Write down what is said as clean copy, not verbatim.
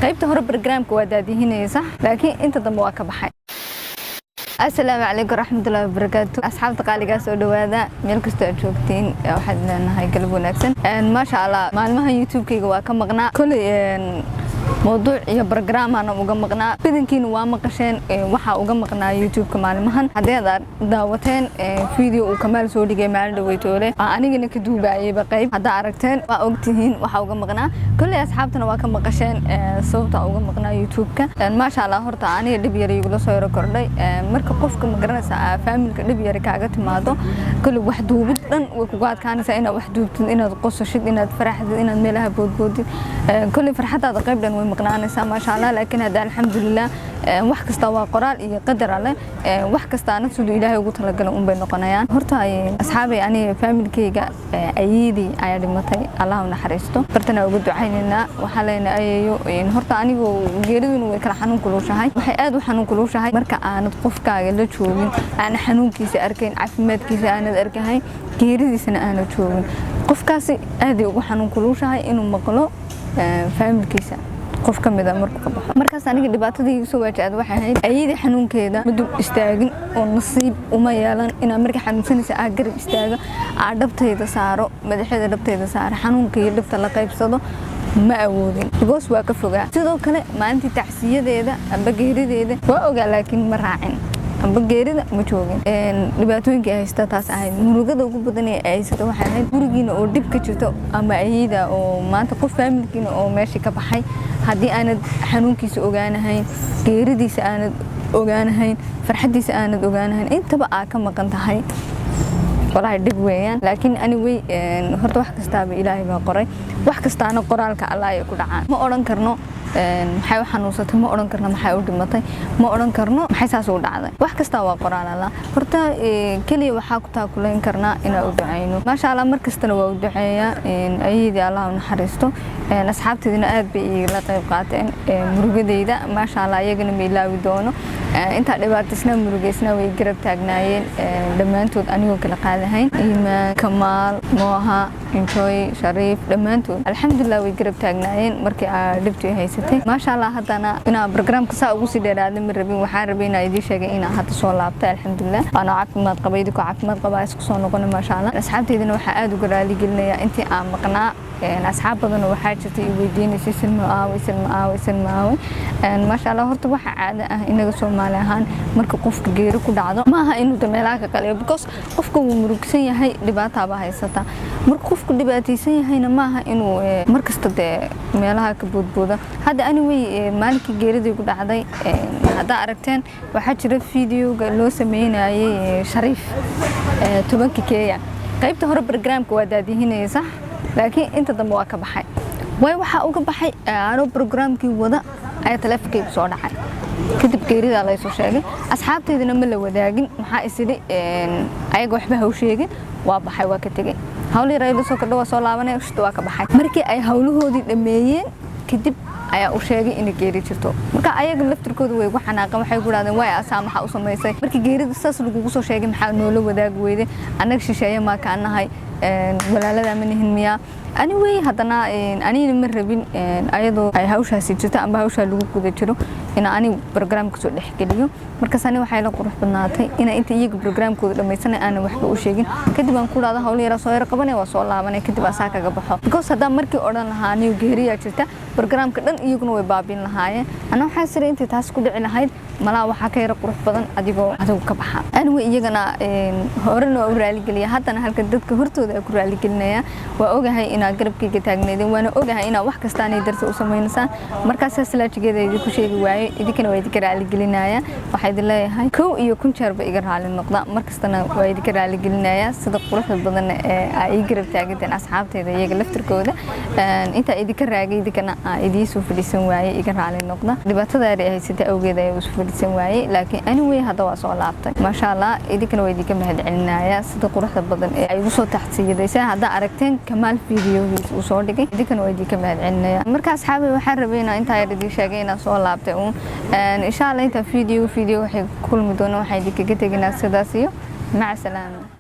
qaybta hore barnaamijka waa daadihinaysa laakiin inta dambe waa ka baxay. Assalaamu calaykum waraxmatullaahi wabarakaatuh. asxaabta qaaliga soo dhawaada meel kasta aad joogtiin waxaad leenahay galab wanaagsan. maasha Allah maalmaha YouTube-kayga waa ka maqnaa kulli موضوع يا برنامج أنا مجمعنا بدين كين وامقشين وحا وجمعنا يوتيوب كمان مهن هذا دعوتين فيديو وكمال سوري جمال دويتوري أنا جينا كدوبة أي بقيب هذا عرفتين وأوقتهين وحا وجمعنا كل أصحابنا واكم مقشين صوت وجمعنا يوتيوب ما شاء الله هرت أنا اللي بيري يقولوا صير كردي مركب قفكم مقرنا فاهم اللي بيري كعجت ماذا كل واحد وبدن وقعد كان سأنا واحد وبدن إن القصة شد إن الفرح إن الملها بود كل فرحة هذا قبل مقنعنيسا ما شاء الله لكن هذا الحمد لله wax kasta waa qoraal iyo qadar alle wax kasta aan sidoo Ilaahay ugu talagalay un bay noqonayaan horta asxaabay ani familkayga ayidi ayaa dhimatay Allah u naxariisto bartana ugu ducaynayna waxa leenahay ayeeyo horta anigu geeriduna way kala xanuun kulushahay waxay aad u xanuun kulushahay marka aanad qofkaaga la joogin aan xanuunkiisa arkayn caafimaadkiisa aanad arkahay geeridiisana aanad joogin qofkaasi aad ugu xanuun kulushahay inuu maqlo familkiisa qof kamid ah markaas aniga dhibaatadii soo waajahday waxay ahayd ayidii xanuunkeeda muddo istaagin oo nasiib uma yeelan inaan markii xanuunsanaysa aan garab istaago aan dhabtayda saaro madaxeeda dhabtayda saaro xanuunkii dhabta la qaybsado ma awoodin goos waa ka fogaa sidoo kale maalintii tacsiyadeeda amba geerideeda waa ogaa laakiin ma raacin amba geerida ma joogin dhibaatooyinka ay haysta taas ahayd murugada ugu badan ee ay haysta waxay ahayd gurigiina oo dib ka jirto ama ayida oo maanta qof familkiina oo meeshii ka baxay haddii aanad xanuunkiisa ogaanahayn geeridiisa aanad ogaanahayn farxadiisa aanad ogaanahayn intaba aa ka maqan tahay walahi dib weeyaan laakiin anyway horta wax kasta ba Ilaahay baa qoray wax kastaana qoraalka Allah ay ku dhacaan ma oran karno maxay u xanuunsatay ma oran karno maxay u dhimatay ma oran karno maxay saas u dhacday wax kasta waa qoraal Allah horta kaliya waxa ku taakuleen karnaa inaan u duceyno ma sha Allah mar kastana waa u duceeyaa ayidii Allah u naxariisto asxaabteedina aad bay la qayb qaateen murugadeyda ma sha Allah iyagana ma ilaawi doono inta dhibaatisna murugeysna way garab taagnaayeen dhamaantood anigoo kala qaadahayn Iimaan Kamaal Mooha Intoy Shariif dhamaantood alxamdulillah way garab taagnaayeen markii aan dhibtii haysatay ma sha Allah hadana ina barnaamijka saa ugu sii dheeraad ma rabin waxaan rabay inaan idin sheegay inaan hadda soo laabtay alxamdulillah ana caafimaad qabay ku caafimaad qabaa isku soo noqonay ma sha Allah asxaabteedina waxa aad ugu raali gelinayaa intii aan maqnaa asxaab badan waxa jirtay weydiinaysa silma ma sha Allah horta waxa caada ah inaga Soomaali ahaan marka qofka geeri ku dhacdo ma aha inuu dameelaha ka qaliyo because qofka uu murugsan yahay dhibaato ba haysata marka qofku dhibaataysan yahayna ma aha inuu markasta meelaha ka boodbooda hadda anyway maalintii geeridii ku dhacday hada aragteen waxa jira fiidiyowga loo sameeyay Shariif tobanka Kenya qaybta hore barnaamijka waa daadihinaysa laakiin inta dambe waa ka baxay way waxa uu ka baxay aano barnaamijkii wada ay telefonkayga soo dhacay kadib geerida la soo sheegay asxaabteedina ma la wadaagin waxa isidi ayaga waxba ha u sheegin waa baxay waa ka tagay hawlii raydo soo ka dhawa soo laabanay waa ka baxay markii ay hawlahoodii dhameeyeen kadib ayaa u sheegay in geeri jirto marka ayaga laftirkooda way ugu xanaaqeen waxay ku yiraahdeen way asaamaxa u sameysay markii geerida saas lagu soo sheegay maxaa noola wadaag weyday anaga shisheeye ma ka anahay walaalada manihin miya anyway hadana anina ma rabin ayadoo ay hawshaasi jirto amba hawsha lagu guda jiro in ani barnaamijka soo dhaxgeliyo markaas ani waxay la qurux badnaatay in inta iyaga barnaamijkooda dhamaysanay aan waxba u sheegin kadib aan ku raada hawl yar soo yar qabanay waa soo laabanay kadib asaa kaga baxo because hada markii oran lahaa anigu geeriya jirta barnaamijka dhan iyaguna way baabin lahaayeen ana waxa sirey inta taas ku dhici lahayd mala waxa ka yar qurux badan adigoo ka baxa anyway iyagana horena u raali galiya hadana halka dadka hortooda ku raali gelinaya waa ogahay in garabkayga taagneedin waana ogahay in wax kasta ay darso u sameynaysan markaas salaajigeeda ay ku sheegi waayay idinkana way idinka raali gelinaya waxa idin leeyahay kow iyo kun jeer ba iga raali noqda markastana way idinka raali gelinaya sida quruxda badan ee ay garab taaganteen asxaabteeda iyaga laftirkooda inta idinka raagay idinkana idin soo fadhiisan waayay iga raali noqda dhibaatada ay haysatay awgeed ay soo fadhiisan waayay laakiin anyway hada waa soo laabtay ma sha Allah idinkana way idinka mahad celinaya sida quruxda badan ee ay ugu soo taxsiiyay hada aragteen Kamaal video uu soo dhigay idinkana way idinka mahad celinaya marka asxaabay waxaan rabay inaan inta ay idin sheegay inaan soo laabtay insha Allah inta video waxay kulmi doonaa waxay idinka teginaa sidaas iyo maca salaama